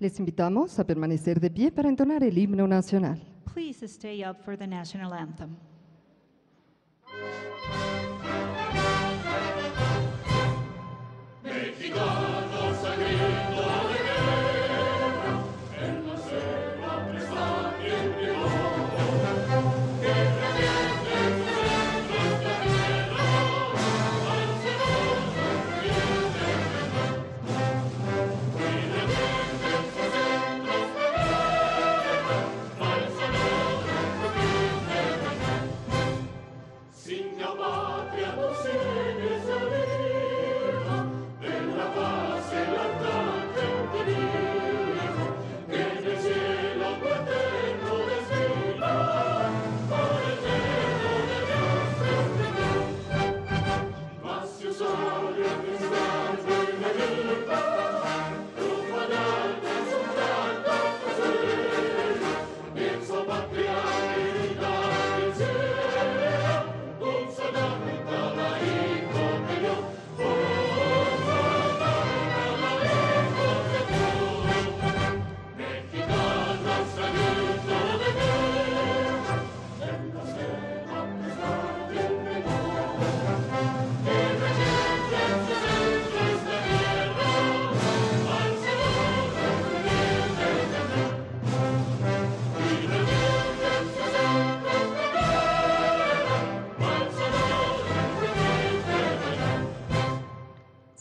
Les invitamos a permanecer de pie para entonar el himno nacional. Please stay up for the national anthem.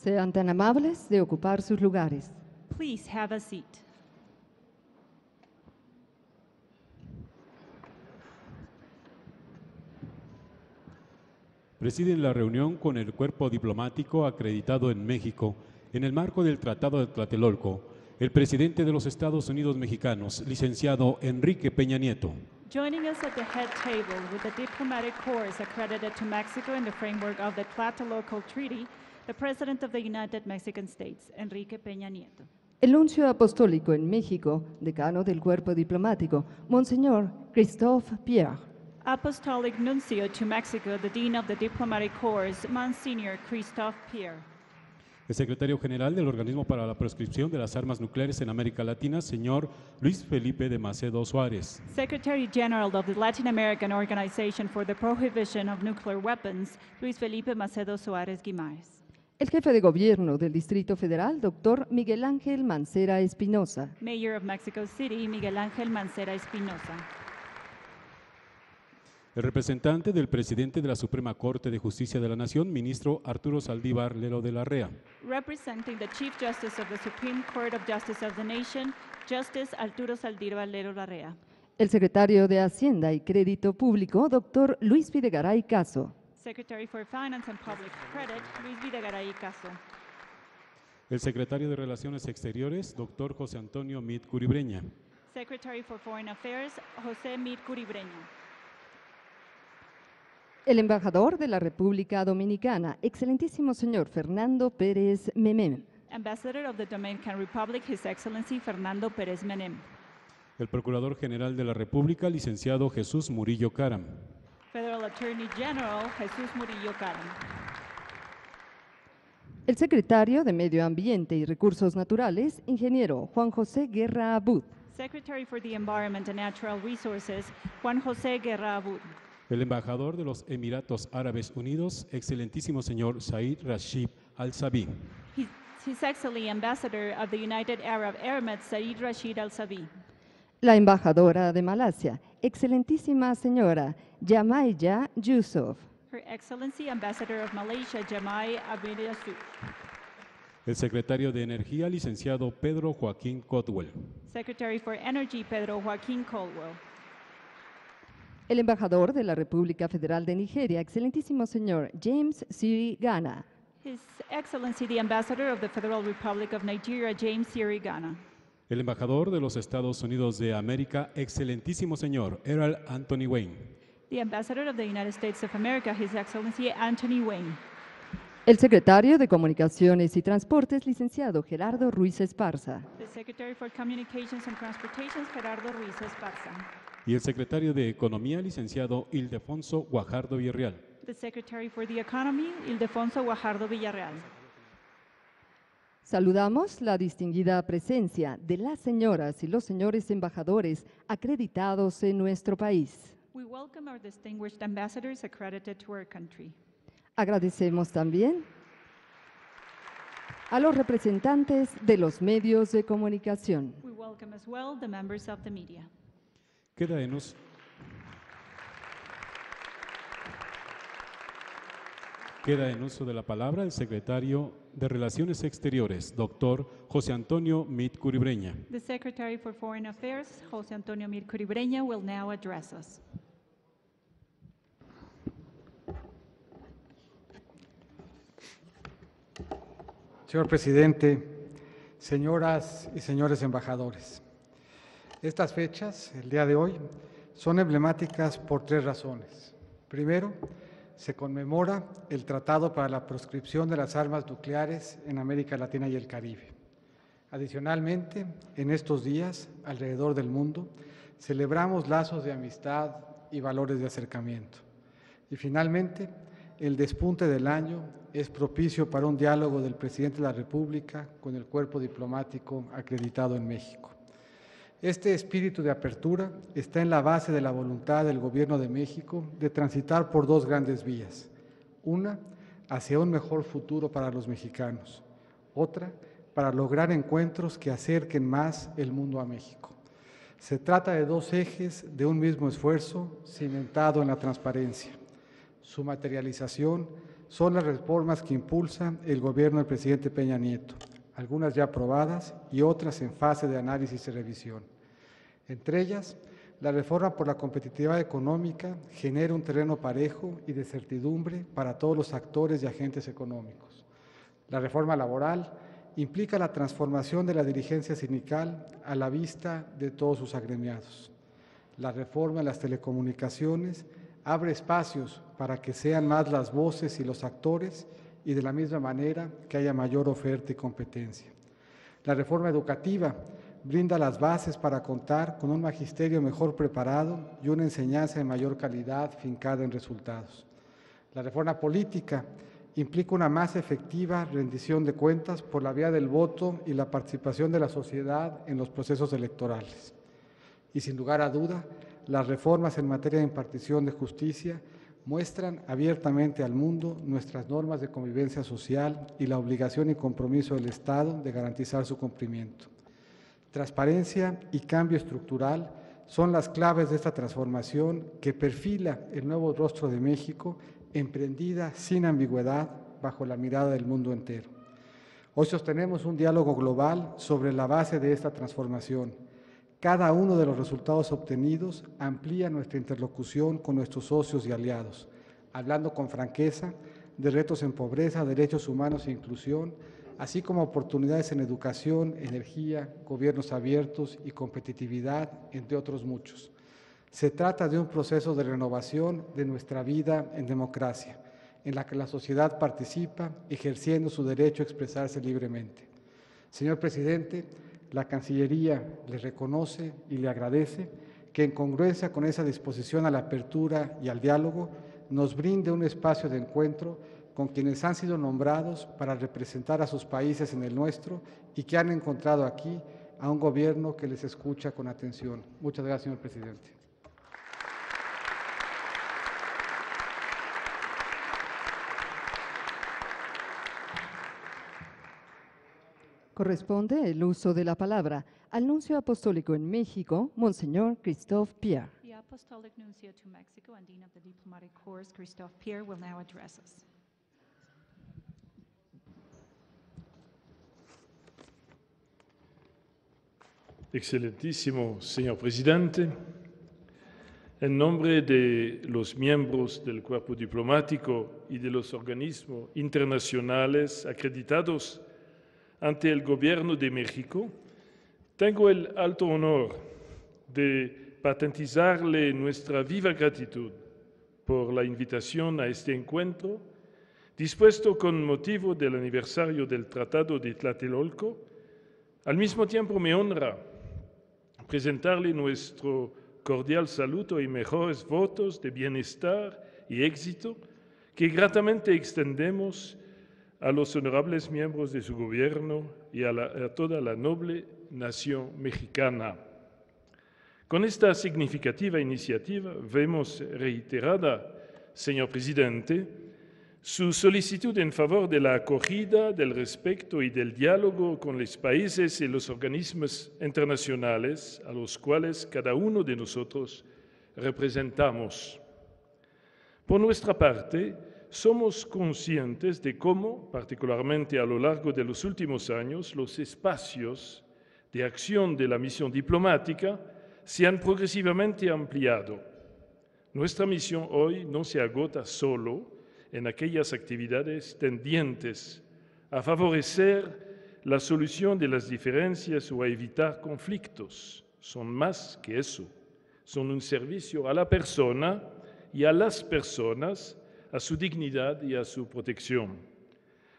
Sean tan amables de ocupar sus lugares. Please have a seat. Presiden la reunión con el cuerpo diplomático acreditado en México en el marco del Tratado de Tlatelolco, el presidente de los Estados Unidos mexicanos, licenciado Enrique Peña Nieto. Joining us at the head table with the diplomatic corps accredited to Mexico in the framework of the Tlatelolco Treaty, the President of the United Mexican States, Enrique Peña Nieto. El nuncio apostólico en México, decano del cuerpo diplomático, Monseñor Christophe Pierre. Apostolic Nuncio to Mexico, the Dean of the Diplomatic Corps, Monsignor Christophe Pierre. El secretario general del Organismo para la Proscripción de las Armas Nucleares en América Latina, señor Luis Felipe de Macedo Suárez. Secretary General of the Latin American Organization for the Prohibition of Nuclear Weapons, Luis Felipe Macedo Suárez Guimárez. El jefe de gobierno del Distrito Federal, doctor Miguel Ángel Mancera Espinosa. Mayor of Mexico City, Miguel Ángel Mancera Espinosa. El representante del presidente de la Suprema Corte de Justicia de la Nación, ministro Arturo Saldívar Lero de la Rea. Representing the Chief Justice of the Supreme Court of Justice of the Nation, Justice Arturo Saldívar Lero Larrea. El secretario de Hacienda y Crédito Público, doctor Luis Videgaray Caso. Secretary for Finance and Public Credit, Luis Videgaray Caso. El secretario de Relaciones Exteriores, doctor José Antonio Mit Curibreña. Secretary for Foreign Affairs, José Mit Curibreña. El embajador de la República Dominicana, excelentísimo señor Fernando Pérez Memem. Ambassador of the Dominican Republic, His Excellency Fernando Pérez Menem. El Procurador General de la República, licenciado Jesús Murillo Caram. Federal Attorney General, Jesús Murillo Caram. El secretario de Medio Ambiente y Recursos Naturales, ingeniero Juan José Guerra Abud. Secretary for the Environment and Natural Resources, Juan José Guerra Abud. El embajador de los Emiratos Árabes Unidos, excelentísimo señor Said Rashid Al-Sabi. His Excellency Ambassador of the United Arab Emirates, Said Rashid Al-Sabi. La embajadora de Malasia, excelentísima señora Jamaiya Yusuf. Her Excellency Ambassador of Malaysia, Jamai Abid Yusuf. El secretario de Energía, licenciado Pedro Joaquín Cotwell. Secretary for Energy, Pedro Joaquín Caldwell. El embajador de la República Federal de Nigeria, excelentísimo señor James Siri Ghana. His Excellency, the Ambassador of the Federal Republic of Nigeria, James Siri Ghana. El embajador de los Estados Unidos de América, excelentísimo señor Errol Anthony Wayne. The Ambassador of the United States of America, His Excellency Anthony Wayne. El secretario de Comunicaciones y Transportes, licenciado Gerardo Ruiz Esparza. The Secretary for Communications and Transportation, Gerardo Ruiz Esparza. Y el secretario de Economía, licenciado Ildefonso Guajardo Villarreal. The Secretary for the Economy, Ildefonso Guajardo Villarreal. Saludamos la distinguida presencia de las señoras y los señores embajadores acreditados en nuestro país. We welcome our distinguished ambassadors accredited to our country. Agradecemos también a los representantes de los medios de comunicación. We welcome as well the members of the media. Queda en uso de la palabra el secretario de Relaciones Exteriores, doctor José Antonio Meade Curibreña. The Secretary for Foreign Affairs, José Antonio Meade Curibreña, will now address us. Señor presidente, señoras y señores embajadores, estas fechas, el día de hoy, son emblemáticas por tres razones. Primero, se conmemora el Tratado para la Proscripción de las Armas Nucleares en América Latina y el Caribe. Adicionalmente, en estos días, alrededor del mundo, celebramos lazos de amistad y valores de acercamiento. Y finalmente, el despunte del año es propicio para un diálogo del presidente de la República con el cuerpo diplomático acreditado en México. Este espíritu de apertura está en la base de la voluntad del Gobierno de México de transitar por dos grandes vías. Una, hacia un mejor futuro para los mexicanos. Otra, para lograr encuentros que acerquen más el mundo a México. Se trata de dos ejes de un mismo esfuerzo cimentado en la transparencia. Su materialización son las reformas que impulsa el gobierno del presidente Peña Nieto, algunas ya aprobadas y otras en fase de análisis y revisión. Entre ellas, la reforma por la competitividad económica genera un terreno parejo y de certidumbre para todos los actores y agentes económicos. La reforma laboral implica la transformación de la dirigencia sindical a la vista de todos sus agremiados. La reforma en las telecomunicaciones abre espacios para que sean más las voces y los actores y de la misma manera que haya mayor oferta y competencia. La reforma educativa brinda las bases para contar con un magisterio mejor preparado y una enseñanza de mayor calidad fincada en resultados. La reforma política implica una más efectiva rendición de cuentas por la vía del voto y la participación de la sociedad en los procesos electorales. Y sin lugar a duda, las reformas en materia de impartición de justicia muestran abiertamente al mundo nuestras normas de convivencia social y la obligación y compromiso del Estado de garantizar su cumplimiento. Transparencia y cambio estructural son las claves de esta transformación que perfila el nuevo rostro de México, emprendida sin ambigüedad bajo la mirada del mundo entero. Hoy sostenemos un diálogo global sobre la base de esta transformación. Cada uno de los resultados obtenidos amplía nuestra interlocución con nuestros socios y aliados, hablando con franqueza de retos en pobreza, derechos humanos e inclusión, así como oportunidades en educación, energía, gobiernos abiertos y competitividad, entre otros muchos. Se trata de un proceso de renovación de nuestra vida en democracia, en la que la sociedad participa ejerciendo su derecho a expresarse libremente. Señor presidente, la Cancillería le reconoce y le agradece que en congruencia con esa disposición a la apertura y al diálogo nos brinde un espacio de encuentro con quienes han sido nombrados para representar a sus países en el nuestro y que han encontrado aquí a un gobierno que les escucha con atención. Muchas gracias, señor presidente. Corresponde el uso de la palabra al nuncio apostólico en México, Monseñor Christophe Pierre. The Apostolic Nuncio to Mexico and Dean of the Diplomatic Corps, Christophe Pierre, will now address us. Excelentísimo señor presidente, en nombre de los miembros del cuerpo diplomático y de los organismos internacionales acreditados ante el Gobierno de México, tengo el alto honor de patentizarle nuestra viva gratitud por la invitación a este encuentro, dispuesto con motivo del aniversario del Tratado de Tlatelolco. Al mismo tiempo me honra presentarle nuestro cordial saludo y mejores votos de bienestar y éxito que gratamente extendemos a los honorables miembros de su gobierno, y a toda la noble nación mexicana. Con esta significativa iniciativa vemos reiterada, señor presidente, su solicitud en favor de la acogida, del respeto y del diálogo con los países y los organismos internacionales a los cuales cada uno de nosotros representamos. Por nuestra parte, somos conscientes de cómo, particularmente a lo largo de los últimos años, los espacios de acción de la misión diplomática se han progresivamente ampliado. Nuestra misión hoy no se agota solo en aquellas actividades tendientes a favorecer la solución de las diferencias o a evitar conflictos. Son más que eso. Son un servicio a la persona y a las personas, a su dignidad y a su protección.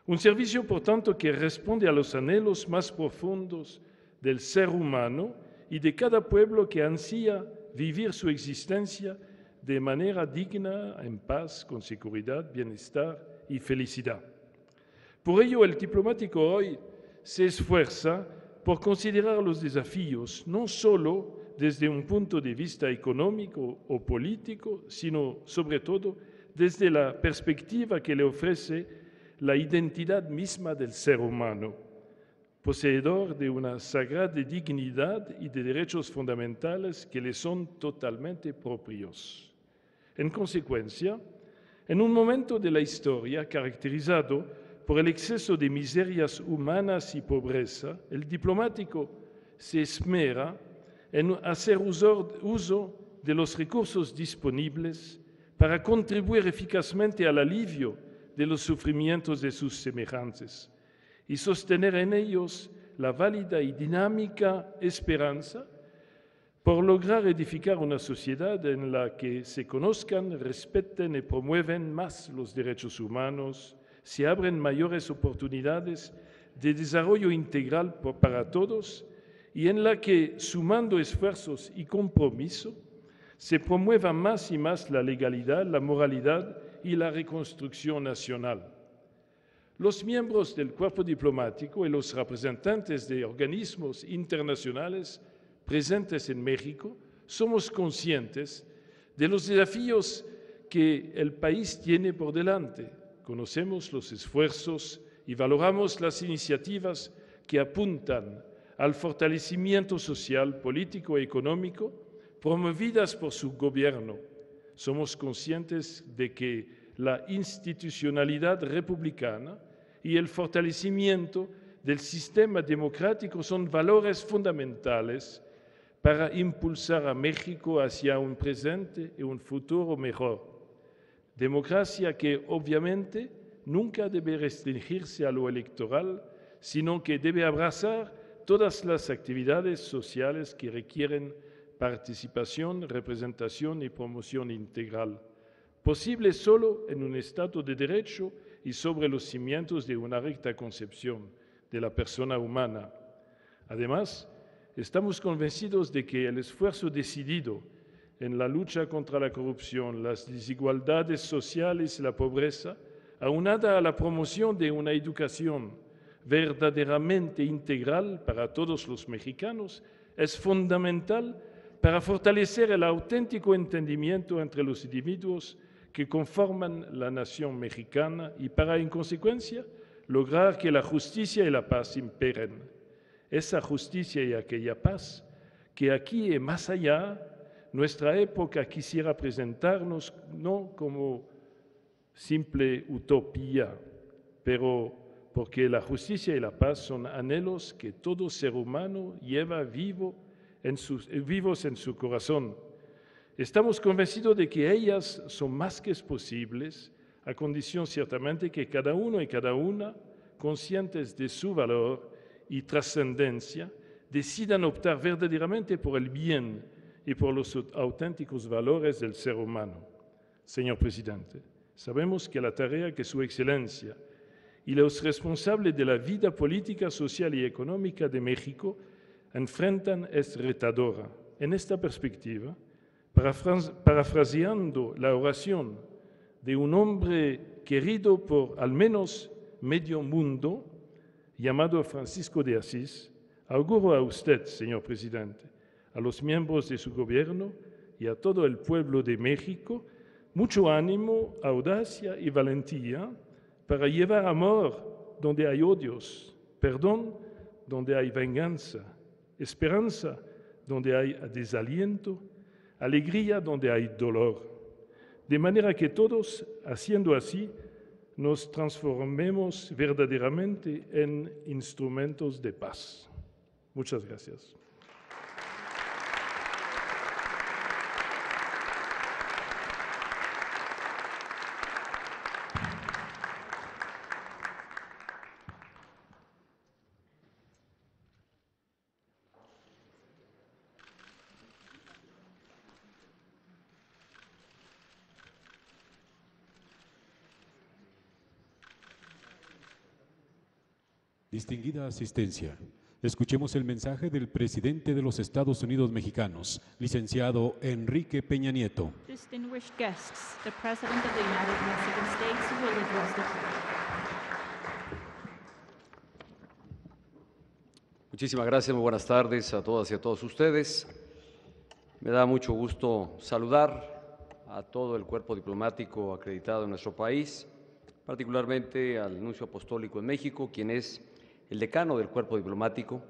Un servicio, por tanto, que responde a los anhelos más profundos del ser humano y de cada pueblo que ansía vivir su existencia de manera digna, en paz, con seguridad, bienestar y felicidad. Por ello, el diplomático hoy se esfuerza por considerar los desafíos no solo desde un punto de vista económico o político, sino sobre todo desde la perspectiva que le ofrece la identidad misma del ser humano, poseedor de una sagrada dignidad y de derechos fundamentales que le son totalmente propios. En consecuencia, en un momento de la historia caracterizado por el exceso de miserias humanas y pobreza, el diplomático se esmera en hacer uso de los recursos disponibles para contribuir eficazmente al alivio de los sufrimientos de sus semejantes y sostener en ellos la válida y dinámica esperanza por lograr edificar una sociedad en la que se conozcan, respeten y promueven más los derechos humanos, se abren mayores oportunidades de desarrollo integral para todos y en la que, sumando esfuerzos y compromiso, se promueva más y más la legalidad, la moralidad y la reconstrucción nacional. Los miembros del cuerpo diplomático y los representantes de organismos internacionales presentes en México somos conscientes de los desafíos que el país tiene por delante. Conocemos los esfuerzos y valoramos las iniciativas que apuntan al fortalecimiento social, político y económico promovidas por su gobierno. Somos conscientes de que la institucionalidad republicana y el fortalecimiento del sistema democrático son valores fundamentales para impulsar a México hacia un presente y un futuro mejor. Democracia que obviamente nunca debe restringirse a lo electoral, sino que debe abrazar todas las actividades sociales que requieren participación, representación y promoción integral, posible solo en un Estado de Derecho y sobre los cimientos de una recta concepción de la persona humana. Además, estamos convencidos de que el esfuerzo decidido en la lucha contra la corrupción, las desigualdades sociales y la pobreza, aunada a la promoción de una educación verdaderamente integral para todos los mexicanos, es fundamental para fortalecer el auténtico entendimiento entre los individuos que conforman la nación mexicana y para, en consecuencia, lograr que la justicia y la paz imperen. Esa justicia y aquella paz que aquí y más allá, nuestra época quisiera presentarnos no como simple utopía, pero porque la justicia y la paz son anhelos que todo ser humano lleva vivos en su corazón. Estamos convencidos de que ellas son más que posibles, a condición ciertamente que cada uno y cada una, conscientes de su valor y trascendencia, decidan optar verdaderamente por el bien y por los auténticos valores del ser humano. Señor Presidente, sabemos que la tarea que Su Excelencia y los responsables de la vida política, social y económica de México enfrentan es retadora. En esta perspectiva, parafraseando la oración de un hombre querido por al menos medio mundo, llamado Francisco de Asís, auguro a usted, señor presidente, a los miembros de su gobierno y a todo el pueblo de México mucho ánimo, audacia y valentía para llevar amor donde hay odios, perdón donde hay venganza, esperanza donde hay desaliento, alegría donde hay dolor, de manera que todos, haciendo así, nos transformemos verdaderamente en instrumentos de paz. Muchas gracias. Distinguida asistencia, escuchemos el mensaje del presidente de los Estados Unidos mexicanos, licenciado Enrique Peña Nieto. Distinguished guests, the President of the United Mexican States will address the floor. Muchísimas gracias, muy buenas tardes a todas y a todos ustedes. Me da mucho gusto saludar a todo el cuerpo diplomático acreditado en nuestro país, particularmente al Nuncio Apostólico en México, quien es el decano del cuerpo diplomático,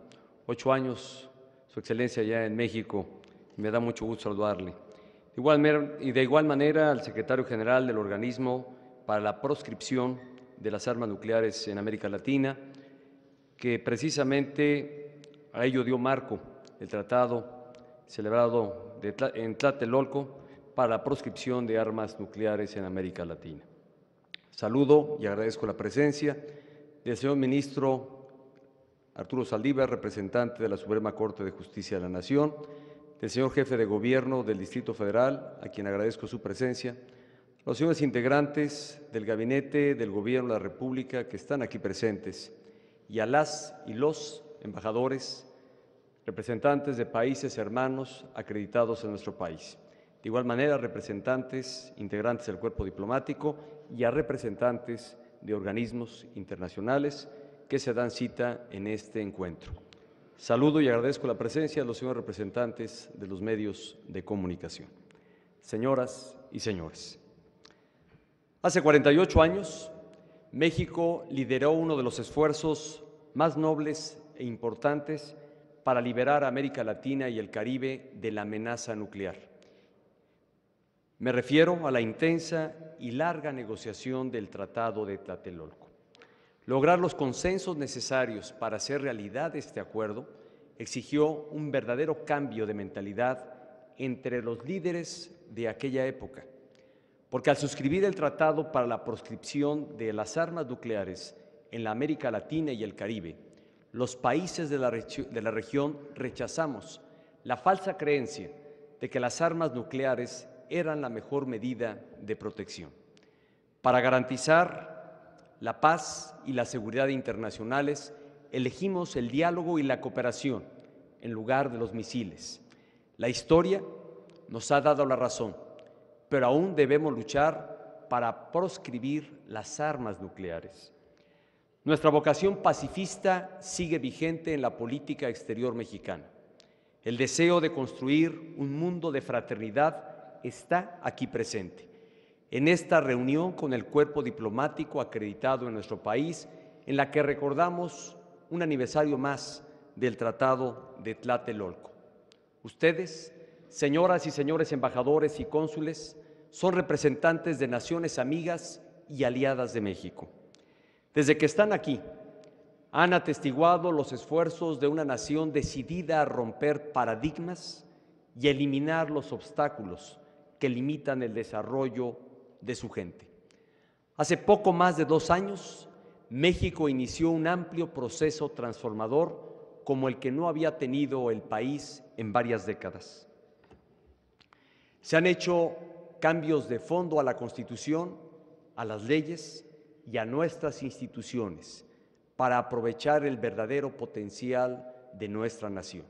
8 años, su excelencia ya en México, y me da mucho gusto saludarle. De igual manera al secretario general del Organismo para la Proscripción de las Armas Nucleares en América Latina, que precisamente a ello dio marco el tratado celebrado en Tlatelolco para la proscripción de armas nucleares en América Latina. Saludo y agradezco la presencia del señor ministro Arturo Saldívar, representante de la Suprema Corte de Justicia de la Nación, del señor jefe de Gobierno del Distrito Federal, a quien agradezco su presencia, los señores integrantes del Gabinete del Gobierno de la República que están aquí presentes, y a las y los embajadores, representantes de países hermanos acreditados en nuestro país. De igual manera, representantes integrantes del cuerpo diplomático y a representantes de organismos internacionales que se dan cita en este encuentro. Saludo y agradezco la presencia de los señores representantes de los medios de comunicación. Señoras y señores, hace 48 años, México lideró uno de los esfuerzos más nobles e importantes para liberar a América Latina y el Caribe de la amenaza nuclear. Me refiero a la intensa y larga negociación del Tratado de Tlatelolco. Lograr los consensos necesarios para hacer realidad este acuerdo exigió un verdadero cambio de mentalidad entre los líderes de aquella época, porque al suscribir el Tratado para la proscripción de las armas nucleares en la América Latina y el Caribe, los países de la región rechazamos la falsa creencia de que las armas nucleares eran la mejor medida de protección. Para garantizar la paz y la seguridad internacionales, elegimos el diálogo y la cooperación en lugar de los misiles. La historia nos ha dado la razón, pero aún debemos luchar para proscribir las armas nucleares. Nuestra vocación pacifista sigue vigente en la política exterior mexicana. El deseo de construir un mundo de fraternidad está aquí presente. En esta reunión con el cuerpo diplomático acreditado en nuestro país, en la que recordamos un aniversario más del Tratado de Tlatelolco. Ustedes, señoras y señores embajadores y cónsules, son representantes de naciones amigas y aliadas de México. Desde que están aquí, han atestiguado los esfuerzos de una nación decidida a romper paradigmas y eliminar los obstáculos que limitan el desarrollo de su gente. Hace poco más de 2 años, México inició un amplio proceso transformador como el que no había tenido el país en varias décadas. Se han hecho cambios de fondo a la Constitución, a las leyes y a nuestras instituciones para aprovechar el verdadero potencial de nuestra nación.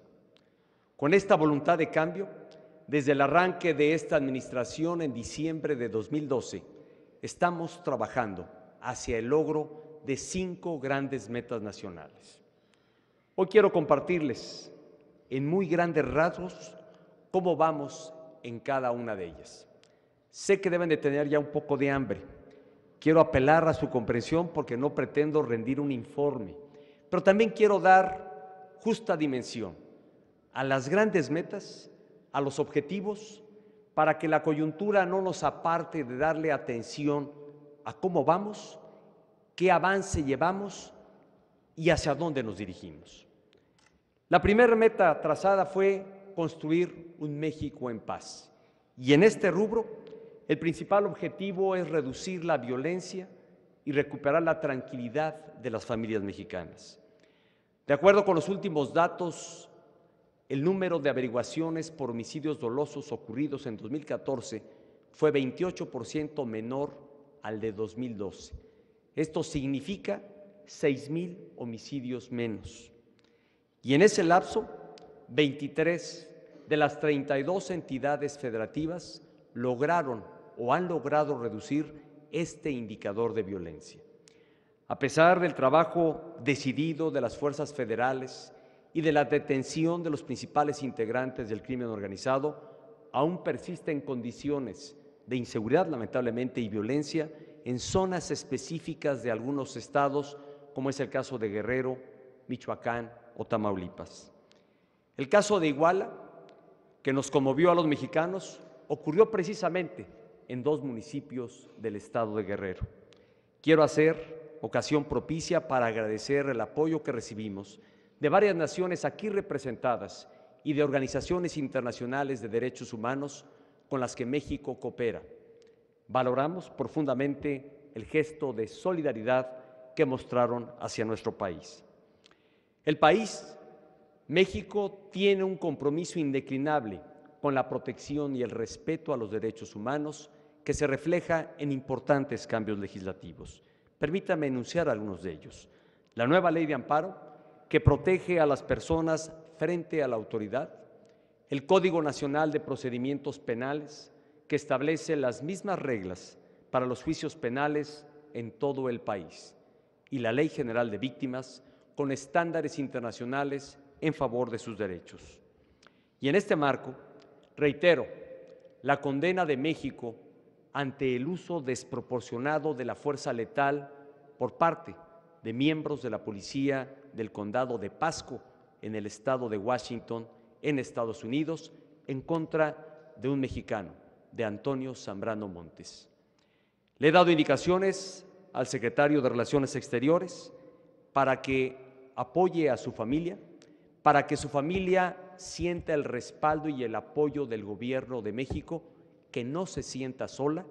Con esta voluntad de cambio, desde el arranque de esta administración en diciembre de 2012, estamos trabajando hacia el logro de 5 grandes metas nacionales. Hoy quiero compartirles en muy grandes rasgos cómo vamos en cada una de ellas. Sé que deben de tener ya un poco de hambre. Quiero apelar a su comprensión porque no pretendo rendir un informe, pero también quiero dar justa dimensión a las grandes metas, a los objetivos, para que la coyuntura no nos aparte de darle atención a cómo vamos, qué avance llevamos y hacia dónde nos dirigimos. La primera meta trazada fue construir un México en paz. Y en este rubro, el principal objetivo es reducir la violencia y recuperar la tranquilidad de las familias mexicanas. De acuerdo con los últimos datos, el número de averiguaciones por homicidios dolosos ocurridos en 2014 fue 28% menor al de 2012. Esto significa 6,000 homicidios menos. Y en ese lapso, 23 de las 32 entidades federativas lograron o han logrado reducir este indicador de violencia. A pesar del trabajo decidido de las fuerzas federales y de la detención de los principales integrantes del crimen organizado, aún persisten condiciones de inseguridad, lamentablemente, y violencia en zonas específicas de algunos estados, como es el caso de Guerrero, Michoacán o Tamaulipas. El caso de Iguala, que nos conmovió a los mexicanos, ocurrió precisamente en 2 municipios del estado de Guerrero. Quiero hacer ocasión propicia para agradecer el apoyo que recibimos de varias naciones aquí representadas y de organizaciones internacionales de derechos humanos con las que México coopera. Valoramos profundamente el gesto de solidaridad que mostraron hacia nuestro país. El país, México, tiene un compromiso indeclinable con la protección y el respeto a los derechos humanos que se refleja en importantes cambios legislativos. Permítame enunciar algunos de ellos. La nueva Ley de Amparo, que protege a las personas frente a la autoridad, el Código Nacional de Procedimientos Penales, que establece las mismas reglas para los juicios penales en todo el país, y la Ley General de Víctimas, con estándares internacionales en favor de sus derechos. Y en este marco, reitero la condena de México ante el uso desproporcionado de la fuerza letal por parte de miembros de la policía del condado de Pasco, en el estado de Washington, en Estados Unidos, en contra de un mexicano, de Antonio Zambrano Montes. Le he dado indicaciones al secretario de Relaciones Exteriores para que apoye a su familia, para que su familia sienta el respaldo y el apoyo del gobierno de México, que no se sienta sola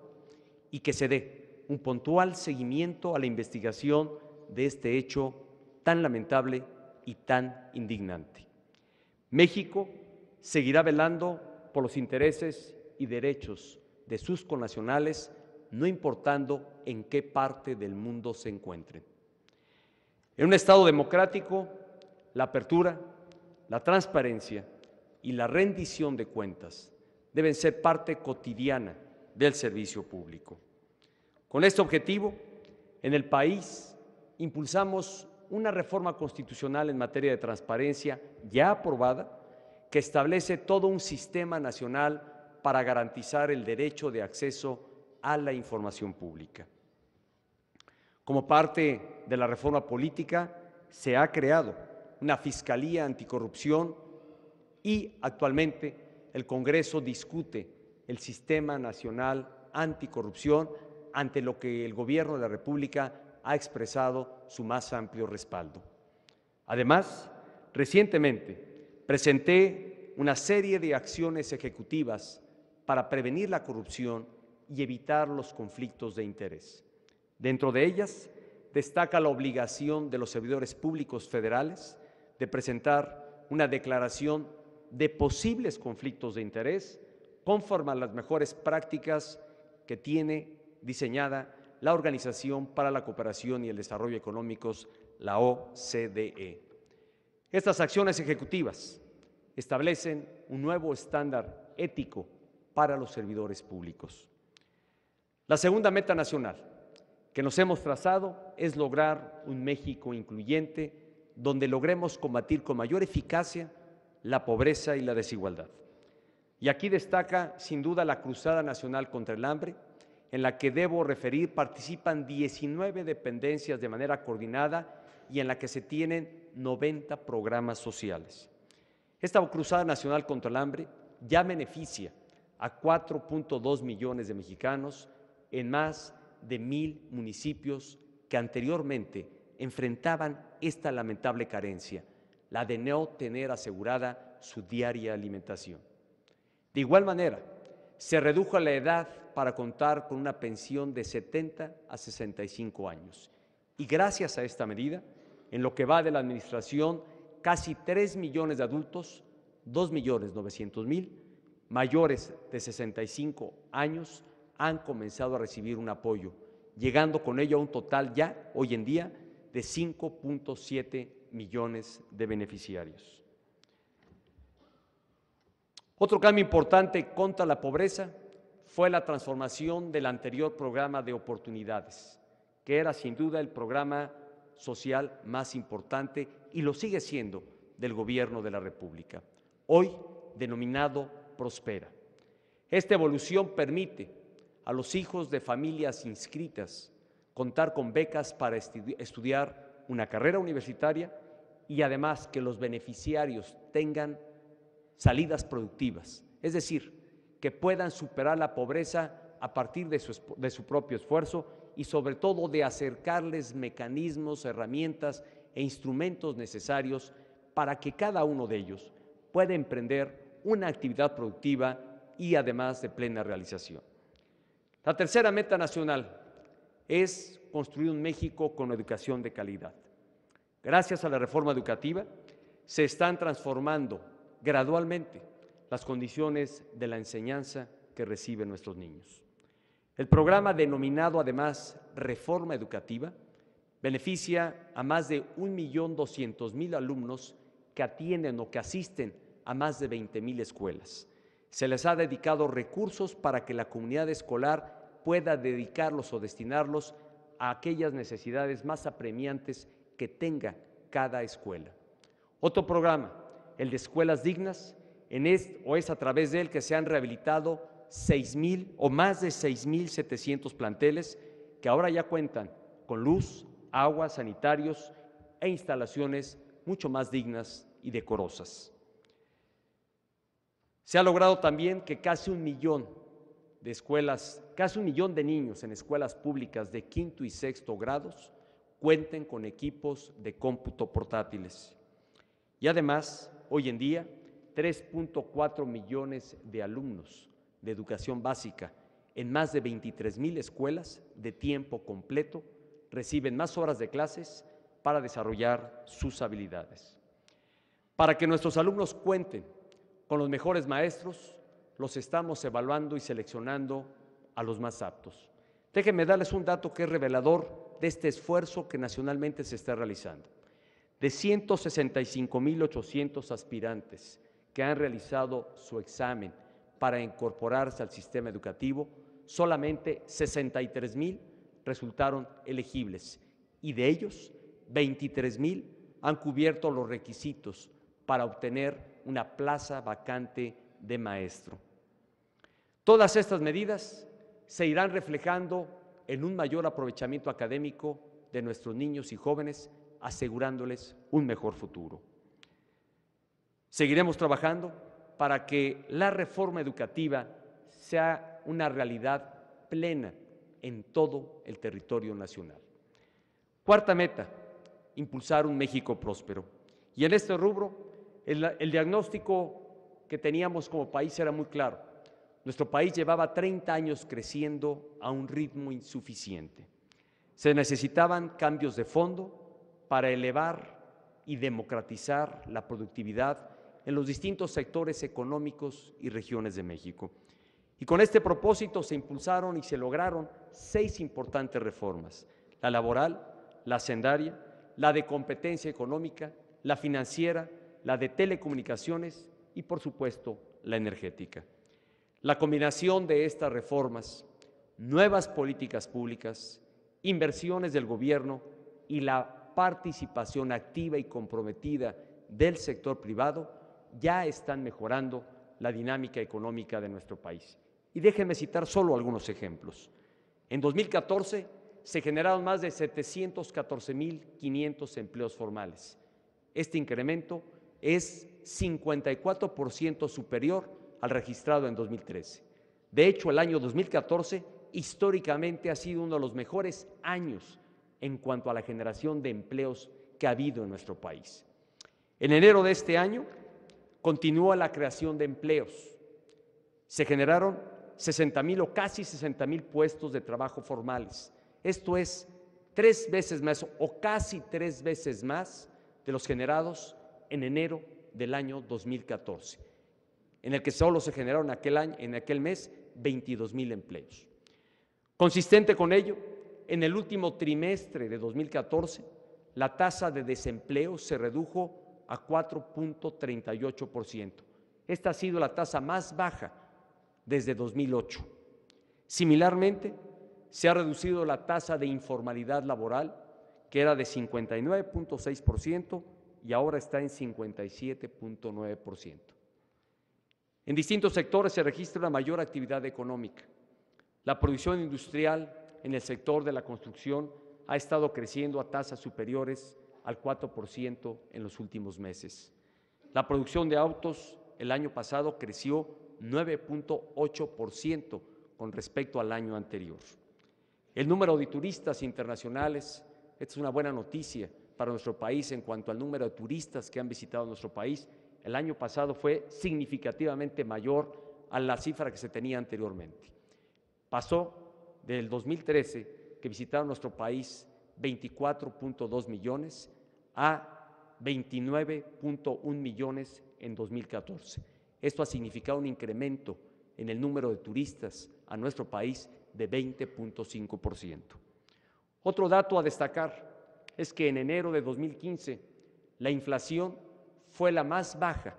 y que se dé un puntual seguimiento a la investigación de este hecho tan lamentable y tan indignante. México seguirá velando por los intereses y derechos de sus connacionales, no importando en qué parte del mundo se encuentren. En un Estado democrático, la apertura, la transparencia y la rendición de cuentas deben ser parte cotidiana del servicio público. Con este objetivo, en el país impulsamos una reforma constitucional en materia de transparencia ya aprobada, que establece todo un sistema nacional para garantizar el derecho de acceso a la información pública. Como parte de la reforma política, se ha creado una Fiscalía Anticorrupción y actualmente el Congreso discute el Sistema Nacional Anticorrupción, ante lo que el Gobierno de la República ha expresado su más amplio respaldo. Además, recientemente presenté una serie de acciones ejecutivas para prevenir la corrupción y evitar los conflictos de interés. Dentro de ellas, destaca la obligación de los servidores públicos federales de presentar una declaración de posibles conflictos de interés conforme a las mejores prácticas que tiene diseñada la Organización para la Cooperación y el Desarrollo Económicos, la OCDE. Estas acciones ejecutivas establecen un nuevo estándar ético para los servidores públicos. La segunda meta nacional que nos hemos trazado es lograr un México incluyente donde logremos combatir con mayor eficacia la pobreza y la desigualdad. Y aquí destaca sin duda la Cruzada Nacional contra el Hambre, en la que debo referir participan 19 dependencias de manera coordinada y en la que se tienen 90 programas sociales. Esta Cruzada Nacional contra el Hambre ya beneficia a 4.2 millones de mexicanos en más de 1,000 municipios que anteriormente enfrentaban esta lamentable carencia, la de no tener asegurada su diaria alimentación. De igual manera, se redujo la edad para contar con una pensión de 70 a 65 años. Y gracias a esta medida, en lo que va de la administración, casi 3 millones de adultos, 2.900.000, mayores de 65 años, han comenzado a recibir un apoyo, llegando con ello a un total ya, hoy en día, de 5.7 millones de beneficiarios. Otro cambio importante contra la pobreza fue la transformación del anterior programa de oportunidades, que era sin duda el programa social más importante y lo sigue siendo del Gobierno de la República, hoy denominado Prospera. Esta evolución permite a los hijos de familias inscritas contar con becas para estudiar una carrera universitaria y además que los beneficiarios tengan salidas productivas, es decir, que puedan superar la pobreza a partir de su propio esfuerzo y sobre todo de acercarles mecanismos, herramientas e instrumentos necesarios para que cada uno de ellos pueda emprender una actividad productiva y además de plena realización. La tercera meta nacional es construir un México con educación de calidad. Gracias a la reforma educativa se están transformando gradualmente las condiciones de la enseñanza que reciben nuestros niños. El programa denominado además Reforma Educativa beneficia a más de 1.200.000 alumnos que atienden o que asisten a más de 20.000 escuelas. Se les ha dedicado recursos para que la comunidad escolar pueda dedicarlos o destinarlos a aquellas necesidades más apremiantes que tenga cada escuela. Otro programa, el de Escuelas Dignas, es a través de él que se han rehabilitado 6,000 o más de 6,700 planteles que ahora ya cuentan con luz, agua, sanitarios e instalaciones mucho más dignas y decorosas. Se ha logrado también que casi 1 millón de escuelas, casi 1 millón de niños en escuelas públicas de quinto y sexto grados cuenten con equipos de cómputo portátiles. Y además, hoy en día, 3.4 millones de alumnos de educación básica en más de 23,000 escuelas de tiempo completo reciben más horas de clases para desarrollar sus habilidades. Para que nuestros alumnos cuenten con los mejores maestros, los estamos evaluando y seleccionando a los más aptos. Déjenme darles un dato que es revelador de este esfuerzo que nacionalmente se está realizando. De 165,800 aspirantes que han realizado su examen para incorporarse al sistema educativo, solamente 63,000 resultaron elegibles y de ellos 23,000 han cubierto los requisitos para obtener una plaza vacante de maestro. Todas estas medidas se irán reflejando en un mayor aprovechamiento académico de nuestros niños y jóvenes, asegurándoles un mejor futuro. Seguiremos trabajando para que la reforma educativa sea una realidad plena en todo el territorio nacional. Cuarta meta, impulsar un México próspero. Y en este rubro, el diagnóstico que teníamos como país era muy claro. Nuestro país llevaba 30 años creciendo a un ritmo insuficiente. Se necesitaban cambios de fondo para elevar y democratizar la productividad en los distintos sectores económicos y regiones de México. Y con este propósito se impulsaron y se lograron 6 importantes reformas: la laboral, la hacendaria, la de competencia económica, la financiera, la de telecomunicaciones y, por supuesto, la energética. La combinación de estas reformas, nuevas políticas públicas inversiones del gobierno y la participación activa y comprometida del sector privado ya están mejorando la dinámica económica de nuestro país. Y déjenme citar solo algunos ejemplos. En 2014 se generaron más de 714.500 empleos formales. Este incremento es 54% superior al registrado en 2013. De hecho, el año 2014 históricamente ha sido uno de los mejores años en cuanto a la generación de empleos que ha habido en nuestro país. En enero de este año continúa la creación de empleos. Se generaron 60.000 o casi 60.000 puestos de trabajo formales. Esto es 3 veces más o casi 3 veces más de los generados en enero del año 2014, en el que solo se generaron en aquel mes 22.000 empleos. Consistente con ello, en el último trimestre de 2014, la tasa de desempleo se redujo a 4.38%. Esta ha sido la tasa más baja desde 2008. Similarmente, se ha reducido la tasa de informalidad laboral, que era de 59.6% y ahora está en 57.9%. En distintos sectores se registra una mayor actividad económica. La producción industrial en el sector de la construcción ha estado creciendo a tasas superiores al 4% en los últimos meses. La producción de autos el año pasado creció 9.8% con respecto al año anterior. El número de turistas internacionales, esta es una buena noticia para nuestro país en cuanto al número de turistas que han visitado nuestro país, el año pasado fue significativamente mayor a la cifra que se tenía anteriormente. Pasó del 2013, que visitaron nuestro país 24.2 millones, a 29.1 millones en 2014. Esto ha significado un incremento en el número de turistas a nuestro país de 20.5%. Otro dato a destacar es que en enero de 2015 la inflación fue la más baja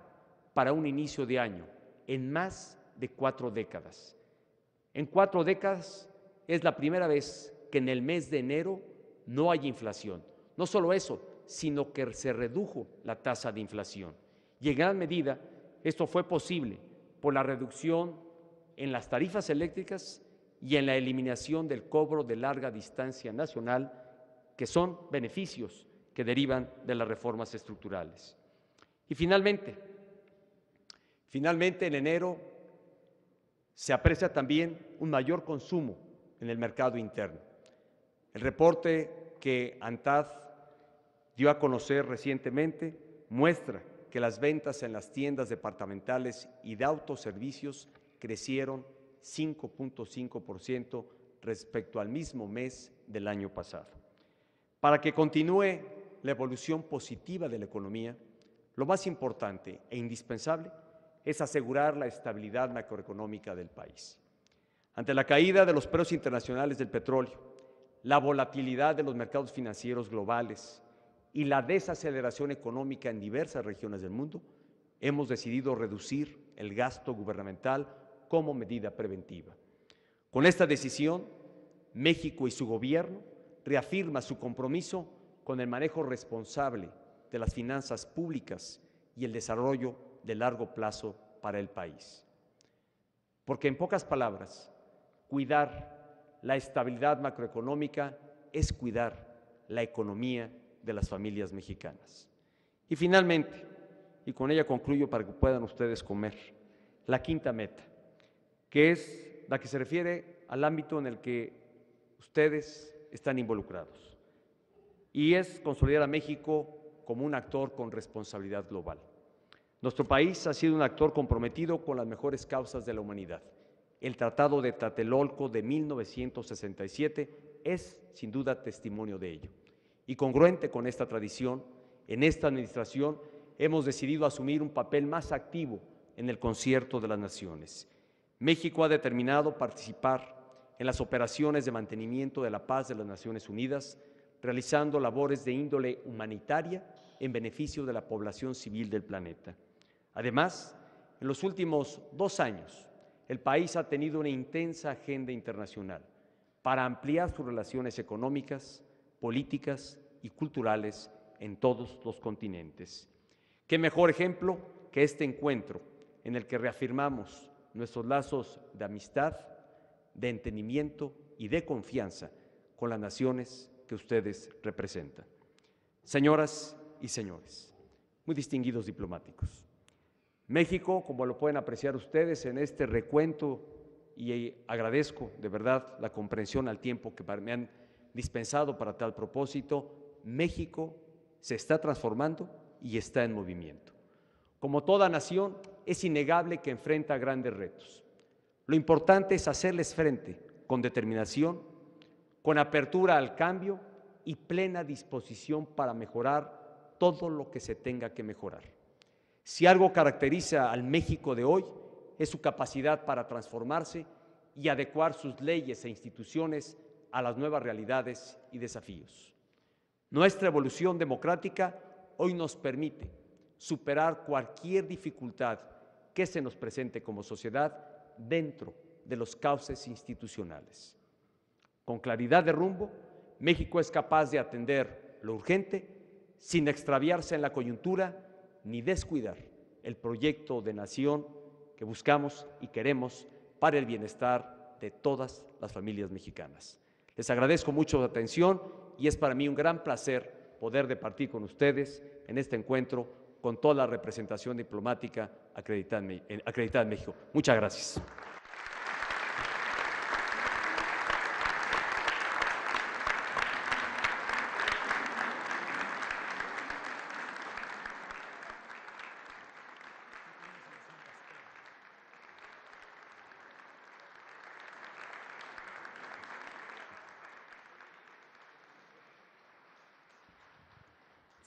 para un inicio de año en más de 4 décadas. En 4 décadas es la primera vez que en el mes de enero no hay inflación. No solo eso, sino que se redujo la tasa de inflación. Y en gran medida esto fue posible por la reducción en las tarifas eléctricas y en la eliminación del cobro de larga distancia nacional, que son beneficios que derivan de las reformas estructurales. Y finalmente en enero se aprecia también un mayor consumo en el mercado interno. El reporte que ANTAD dio a conocer recientemente muestra que las ventas en las tiendas departamentales y de autoservicios crecieron 5.5% respecto al mismo mes del año pasado. Para que continúe la evolución positiva de la economía, lo más importante e indispensable es asegurar la estabilidad macroeconómica del país. Ante la caída de los precios internacionales del petróleo, la volatilidad de los mercados financieros globales y la desaceleración económica en diversas regiones del mundo, hemos decidido reducir el gasto gubernamental como medida preventiva. Con esta decisión, México y su gobierno reafirma su compromiso con el manejo responsable de las finanzas públicas y el desarrollo de largo plazo para el país. Porque en pocas palabras, cuidar la estabilidad macroeconómica es cuidar la economía de las familias mexicanas. Y finalmente, y con ella concluyo para que puedan ustedes comer, la quinta meta, que es la que se refiere al ámbito en el que ustedes están involucrados, y es consolidar a México como un actor con responsabilidad global. Nuestro país ha sido un actor comprometido con las mejores causas de la humanidad. El Tratado de Tlatelolco de 1967 es, sin duda, testimonio de ello. Y congruente con esta tradición, en esta administración hemos decidido asumir un papel más activo en el concierto de las naciones. México ha determinado participar en las operaciones de mantenimiento de la paz de las Naciones Unidas, realizando labores de índole humanitaria en beneficio de la población civil del planeta. Además, en los últimos 2 años, el país ha tenido una intensa agenda internacional. para ampliar sus relaciones económicas, políticas y culturales en todos los continentes. ¿Qué mejor ejemplo que este encuentro en el que reafirmamos nuestros lazos de amistad, de entendimiento y de confianza con las naciones que ustedes representan? Señoras y señores, muy distinguidos diplomáticos, México, como lo pueden apreciar ustedes en este recuento, y agradezco de verdad la comprensión al tiempo que me han dispensado para tal propósito, México se está transformando y está en movimiento. Como toda nación, es innegable que enfrenta grandes retos. Lo importante es hacerles frente con determinación, con apertura al cambio y plena disposición para mejorar todo lo que se tenga que mejorar. Si algo caracteriza al México de hoy, es su capacidad para transformarse y adecuar sus leyes e instituciones a las nuevas realidades y desafíos. Nuestra evolución democrática hoy nos permite superar cualquier dificultad que se nos presente como sociedad dentro de los cauces institucionales. Con claridad de rumbo, México es capaz de atender lo urgente sin extraviarse en la coyuntura ni descuidar el proyecto de nación que buscamos y queremos para el bienestar de todas las familias mexicanas. Les agradezco mucho la atención y es para mí un gran placer poder departir con ustedes en este encuentro con toda la representación diplomática acreditada en México. Muchas gracias.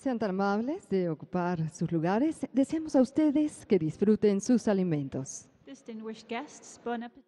Sean tan amables de ocupar sus lugares. Deseamos a ustedes que disfruten sus alimentos. Distinguished guests, bon appetit.